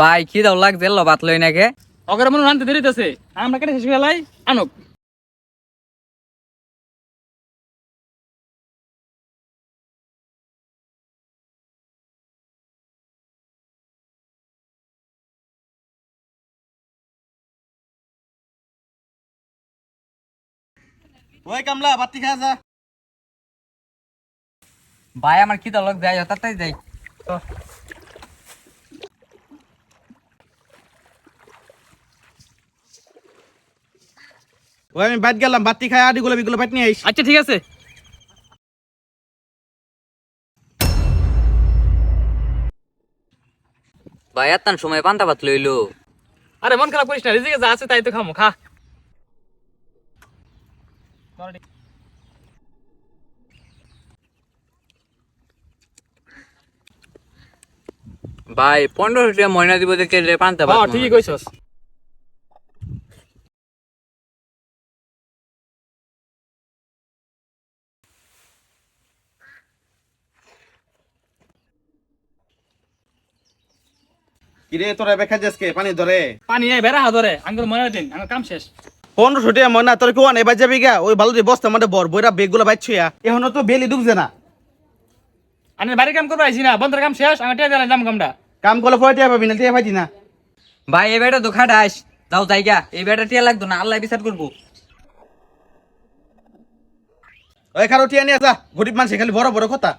ভাই কি দাও লাগছে লো ভাত লই নাকে অগরে মনে আনতে দেরি হইতাছে আমরা কেটে শেষ করে লাই আনুক ওই কামলা বাতি খা যা। ভাই আমার কি দাও লাগ যাই তাড়াতাড়ি যাই ওই আমি বাইট গেলাম বাতি খাই আডিগুলো বিগুলো বাইট নিয়ে আইস। আচ্ছা ঠিক আছে ভাই এত সময় পান্তা ভাত লইলো আরে মন খারাপ করিস না রিজিকে যা আছে তাই তো খামো খা ভাই 1500 টাকা ময়না দিব দেখে পান্তা ভাত ঠিকই কইছস কিরে তোরা বেখা যাসকে পানি ধরে পানি এই বেড়া ধরে আঙ্গুর মনে দিন আমার কাম শেষ 1500 টাকা ময়না তোর কি ওয়ান এবার যাবি গা ওই ভালো যে বস্তা মধ্যে বর বইরা বেগগুলো বাইট ছুয়া এখনো তো বেলি ডুবছে না। আমি বাড়ি কাম করবো আইছি না বন্ধের কাম শেষ আমি টিয়া দিলাম কামটা কাম করলে পরে টিয়া পাবি না টিয়া পাইতি না। ভাই এই বেটা তো খাটাস যাও জায়গা এই বেটা টিয়া লাগতো না আল্লাহ বিচার করবো ওই খারো টিয়া নিয়ে যা গরিব মানুষ খালি বড় বড় কথা।